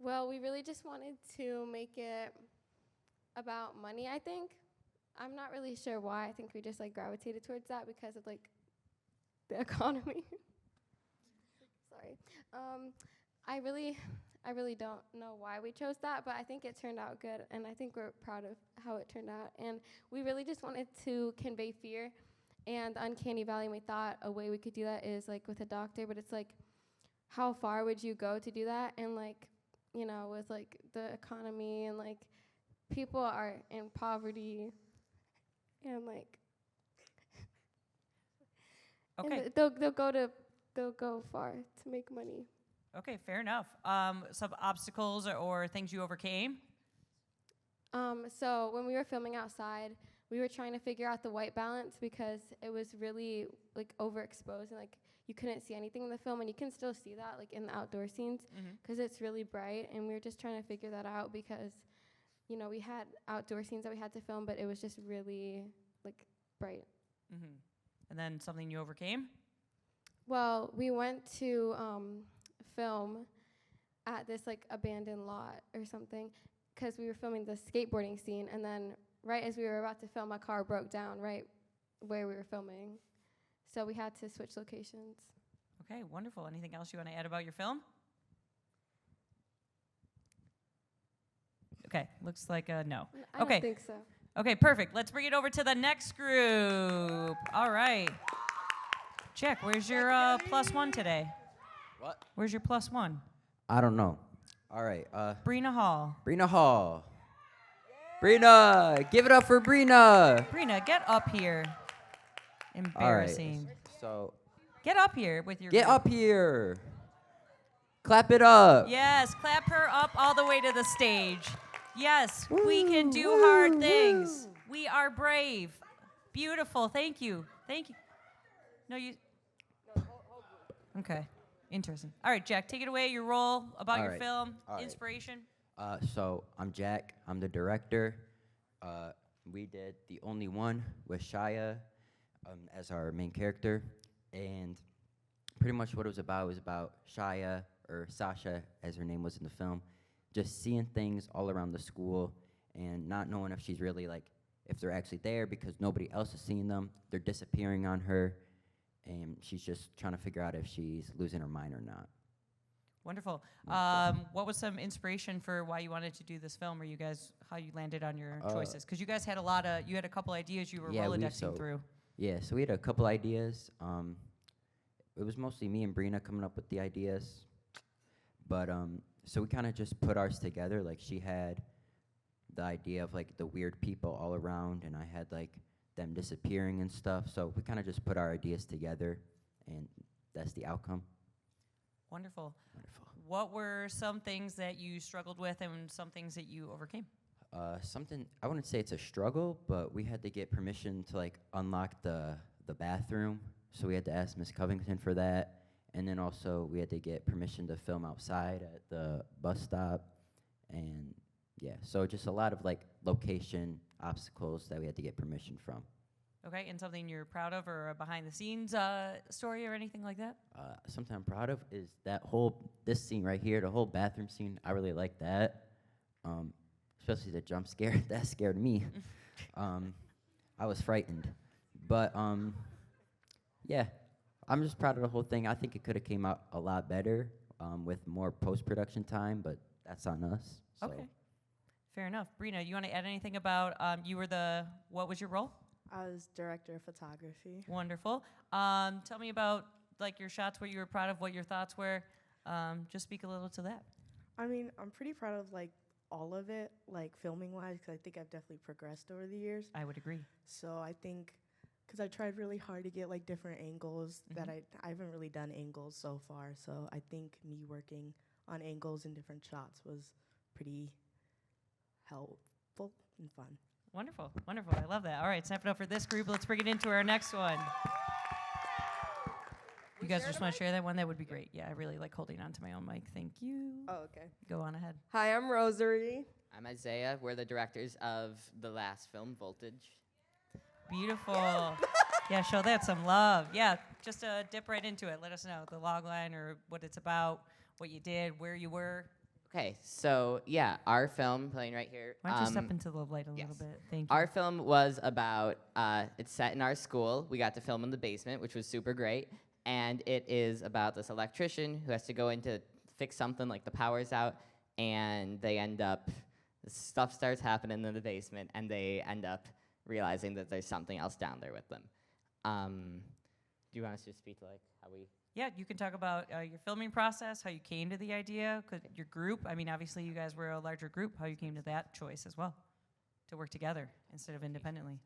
S15: well, we really just wanted to make it about money, I think. I'm not really sure why. I think we just like gravitated towards that because of like the economy. Sorry. I really don't know why we chose that, but I think it turned out good, and I think we're proud of how it turned out. And we really just wanted to convey fear and the uncanny valley, and we thought a way we could do that is like with a doctor, but it's like, how far would you go to do that? And like, you know, with like the economy and like people are in poverty and like
S2: Okay.
S15: and they'll go far to make money.
S2: Okay, fair enough. Some obstacles or things you overcame?
S15: So when we were filming outside, we were trying to figure out the white balance because it was really like overexposed and like you couldn't see anything in the film, and you can still see that like in the outdoor scenes because it's really bright, and we were just trying to figure that out because, you know, we had outdoor scenes that we had to film, but it was just really like bright.
S2: And then something you overcame?
S15: Well, we went to film at this like abandoned lot or something because we were filming the skateboarding scene, and then right as we were about to film, a car broke down right where we were filming. So we had to switch locations.
S2: Okay, wonderful. Anything else you want to add about your film? Okay, looks like a no.
S15: I
S2: Okay.
S15: don't think so.
S2: Okay, perfect. Let's bring it over to the next group. All right. Jack, where's your +1 today?
S3: What?
S2: Where's your +1?
S3: I don't know. All right.
S2: Brina Hall.
S3: Brina Hall. Brina, give it up for Brina.
S2: Brina, get up here. Embarrassing.
S3: All right. So
S2: Get up here with your
S3: get
S2: group.
S3: up here. Clap it up.
S2: Yes, clap her up all the way to the stage. Yes, we can do hard things. We are brave. Beautiful. Thank you. Thank you. No, you. Okay. Interesting. All right, Jack, take it away. Your role about
S3: All
S2: your
S3: right.
S2: film,
S3: All right.
S2: inspiration.
S3: So I'm Jack. I'm the director. We did The Only One with Shia as our main character, and pretty much what it was about Shia, or Sasha as her name was in the film, just seeing things all around the school and not knowing if she's really like, if they're actually there because nobody else is seeing them. They're disappearing on her, and she's just trying to figure out if she's losing her mind or not.
S2: Wonderful. What was some inspiration for why you wanted to do this film, or you guys, how you landed on your choices? Because you guys had you had a couple ideas you were Rolodexing through.
S3: Yeah, so we had a couple ideas. It was mostly me and Brina coming up with the ideas. But so we kind of just put ours together. Like, she had the idea of like the weird people all around, and I had like them disappearing and stuff. So we kind of just put our ideas together, and that's the outcome.
S2: Wonderful. What were some things that you struggled with and some things that you overcame?
S3: Something, I wouldn't say it's a struggle, but we had to get permission to like unlock the bathroom. So we had to ask Miss Covington for that. And then also we had to get permission to film outside at the bus stop. And yeah, so just a lot of like location obstacles that we had to get permission from.
S2: Okay, and something you're proud of, or a behind the scenes story or anything like that?
S3: Something I'm proud of is this scene right here, the whole bathroom scene. I really like that. Especially the jump scare. That scared me. I was frightened. But yeah, I'm just proud of the whole thing. I think it could have came out a lot better with more post-production time, but that's on us. So.
S2: Okay, fair enough. Brina, you want to add anything about, what was your role?
S13: I was director of photography.
S2: Wonderful. Tell me about like your shots, what you were proud of, what your thoughts were. Just speak a little to that.
S13: I mean, I'm pretty proud of like all of it, like filming wise, because I think I've definitely progressed over the years.
S2: I would agree.
S13: So I think, because I tried really hard to get like different angles that I haven't really done angles so far. So I think me working on angles and different shots was pretty helpful and fun.
S2: Wonderful, wonderful. I love that. All right, snap it up for this group. Let's bring it into our next one. You guys just want to share that one? That would be great. Yeah, I really like holding on to my own mic. Thank you.
S21: Oh, okay.
S2: Go on ahead.
S21: Hi, I'm Rosary.
S22: I'm Isaiah. We're the directors of the last film, Voltage.
S2: Beautiful. Yeah, show that some love. Yeah, just dip right into it. Let us know the log line or what it's about, what you did, where you were.
S22: Okay, so yeah, our film playing right here.
S2: Why don't you step into the light a little bit? Thank you.
S22: Our film was about, it's set in our school. We got to film in the basement, which was super great. And it is about this electrician who has to go in to fix something, like the power's out, and they end up, stuff starts happening in the basement, and they end up realizing that there's something else down there with them. Do you want us to speak to like how we...
S2: Yeah, you can talk about your filming process, how you came to the idea, your group. I mean, obviously you guys were a larger group, how you came to that choice as well, to work together instead of independently.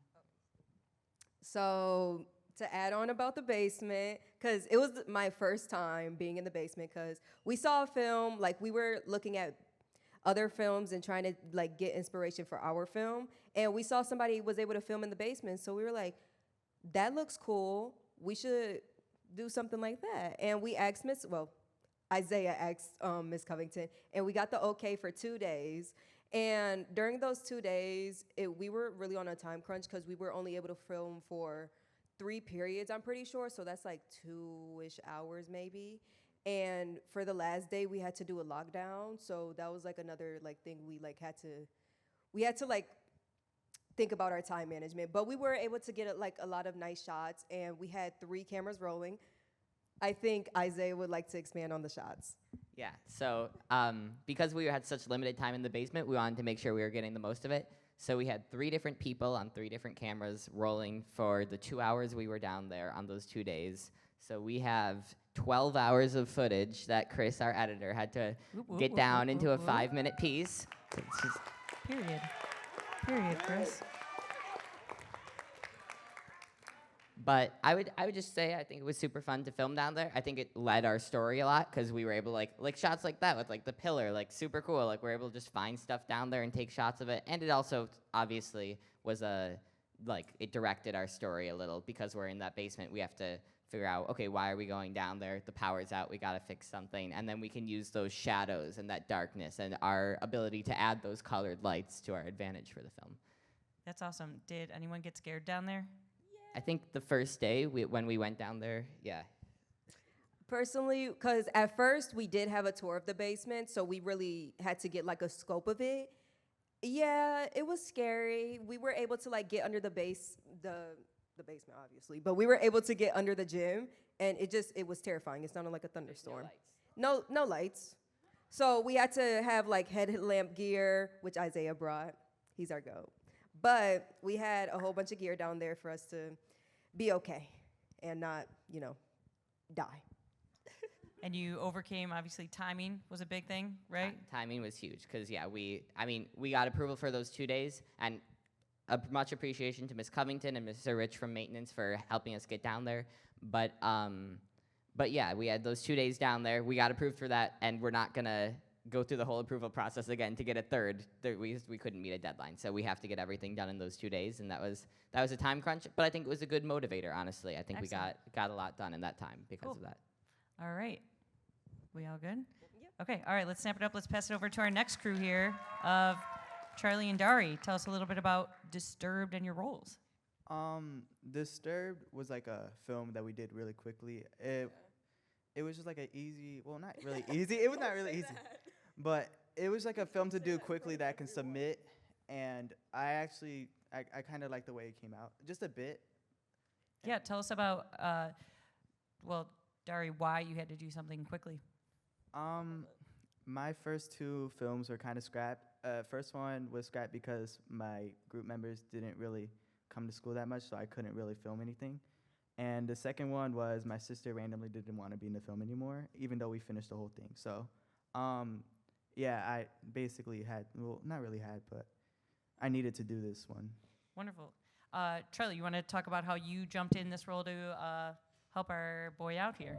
S21: So to add on about the basement, because it was my first time being in the basement, because we saw a film, like we were looking at other films and trying to like get inspiration for our film, and we saw somebody was able to film in the basement, so we were like, that looks cool, we should do something like that. And we asked Isaiah asked Miss Covington, and we got the okay for 2 days. And during those 2 days, we were really on a time crunch because we were only able to film for 3 periods, I'm pretty sure. So that's like 2-ish hours maybe. And for the last day, we had to do a lockdown. So that was like another like thing we had to like think about our time management. But we were able to get like a lot of nice shots, and we had 3 cameras rolling. I think Isaiah would like to expand on the shots.
S22: Yeah, so because we had such limited time in the basement, we wanted to make sure we were getting the most of it. So we had 3 different people on 3 different cameras rolling for the 2 hours we were down there on those 2 days. So we have 12 hours of footage that Chris, our editor, had to get down into a 5-minute piece. It's just
S2: Period, Chris.
S22: But I would just say I think it was super fun to film down there. I think it led our story a lot because we were able to like shots like that with like the pillar, like super cool. Like we're able to just find stuff down there and take shots of it. And it also obviously was it directed our story a little because we're in that basement. We have to figure out, okay, why are we going down there? The power's out, we gotta fix something. And then we can use those shadows and that darkness and our ability to add those colored lights to our advantage for the film.
S2: That's awesome. Did anyone get scared down there?
S22: I think the first day when we went down there, yeah.
S21: Personally, because at first we did have a tour of the basement, so we really had to get like a scope of it. Yeah, it was scary. We were able to like get under the basement, obviously, but we were able to get under the gym, and it was terrifying. It sounded like a thunderstorm. No lights. So we had to have like headlamp gear, which Isaiah brought. He's our goat. But we had a whole bunch of gear down there for us to be okay and not, die.
S2: And you overcame, obviously, timing was a big thing, right?
S22: Timing was huge because, yeah, we got approval for those 2 days, and much appreciation to Ms. Covington and Mr. Rich from maintenance for helping us get down there. But yeah, we had those 2 days down there. We got approved for that, and we're not going to go through the whole approval process again to get a third. We couldn't meet a deadline, so we have to get everything done in those 2 days, and that was a time crunch, but I think it was a good motivator, honestly. I think
S2: Excellent.
S22: we got a lot done in that time because
S2: Cool.
S22: of that.
S2: All right. We all good? Yep. Okay, all right, let's snap it up. Let's pass it over to our next crew here of Charlie and Dari. Tell us a little bit about Disturbed and your roles.
S11: Disturbed was like a film that we did really quickly. It was just like not really easy. It was not really easy. But it was like a film to do quickly that I can submit, and I kind of like the way it came out, just a bit.
S2: Yeah, tell us about, Dari, why you had to do something quickly.
S11: My first 2 films were kind of scrapped. First one was scrapped because my group members didn't really come to school that much, so I couldn't really film anything. And the second one was my sister randomly didn't want to be in the film anymore, even though we finished the whole thing. So, yeah, I basically not really had, but I needed to do this one.
S2: Wonderful. Charlie, you want to talk about how you jumped in this role to help our boy out here?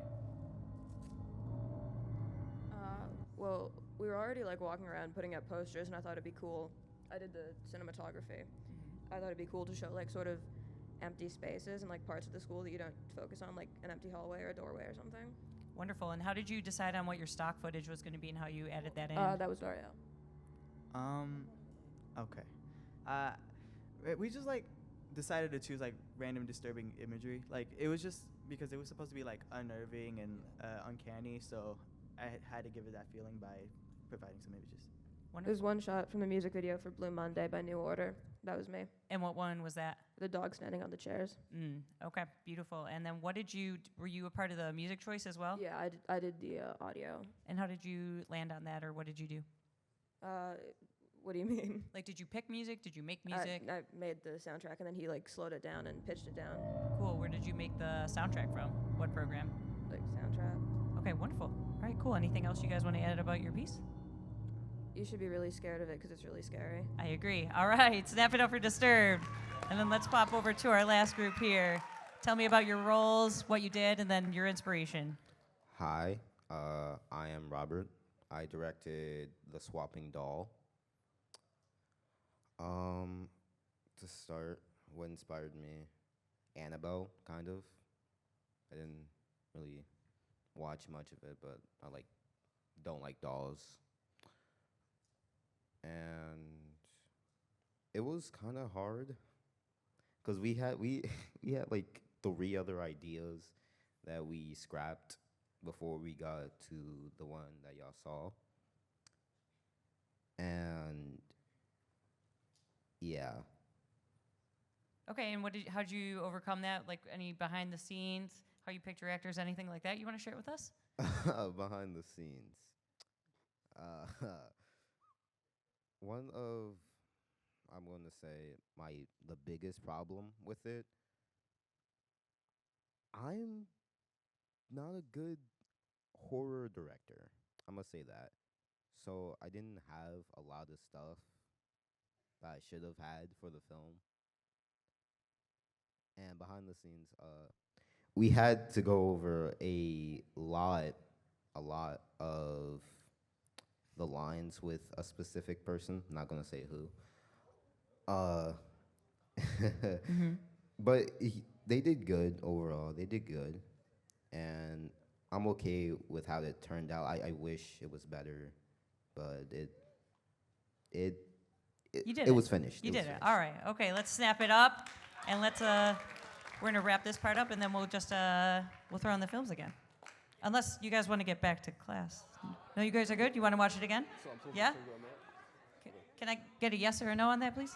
S10: Well, we were already like walking around putting up posters, and I thought it'd be cool. I did the cinematography. I thought it'd be cool to show like sort of empty spaces and like parts of the school that you don't focus on, like an empty hallway or a doorway or something.
S2: Wonderful. And how did you decide on what your stock footage was going to be and how you added that in?
S10: That was Dario.
S11: Okay. We just like decided to choose like random disturbing imagery. Like it was just because it was supposed to be like unnerving and uncanny, so I had to give it that feeling by providing some images.
S17: There's one shot from the music video for Blue Monday by New Order. That was me.
S2: And what one was that?
S17: The dog standing on the chairs.
S2: Okay, beautiful. And then were you a part of the music choice as well?
S17: Yeah, I did the audio.
S2: And how did you land on that, or what did you do?
S17: What do you mean?
S2: Like, did you pick music? Did you make music?
S17: I made the soundtrack, and then he like slowed it down and pitched it down.
S2: Cool. Where did you make the soundtrack from? What program?
S17: Like soundtrack.
S2: Okay, wonderful. All right, cool. Anything else you guys want to add about your piece?
S17: You should be really scared of it because it's really scary.
S2: I agree. All right, snap it up for Disturbed. And then let's pop over to our last group here. Tell me about your roles, what you did, and then your inspiration.
S8: Hi, I am Robert. I directed The Swapping Doll. To start, what inspired me? Annabelle, kind of. I didn't really watch much of it, but I don't like dolls. And it was kind of hard because we had like 3 other ideas that we scrapped before we got to the one that y'all saw. And yeah.
S2: Okay, and how'd you overcome that? Like any behind the scenes, how you picked your actors, anything like that you want to share with us?
S8: Behind the scenes. One of, I'm going to say, the biggest problem with it, I'm not a good horror director. I'm going to say that. So I didn't have a lot of stuff that I should have had for the film. And behind the scenes, we had to go over a lot of the lines with a specific person. I'm not gonna say who. But they did good overall. They did good, and I'm okay with how it turned out. I wish it was better, but it was finished.
S2: You did it. All right. Okay. Let's snap it up, and we're gonna wrap this part up, and then we'll just we'll throw on the films again. Unless you guys want to get back to class. No, you guys are good? You want to watch it again? Yeah? Can I get a yes or a no on that, please?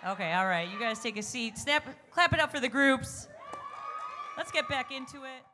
S2: Okay, all right. You guys take a seat. Clap it up for the groups. Let's get back into it.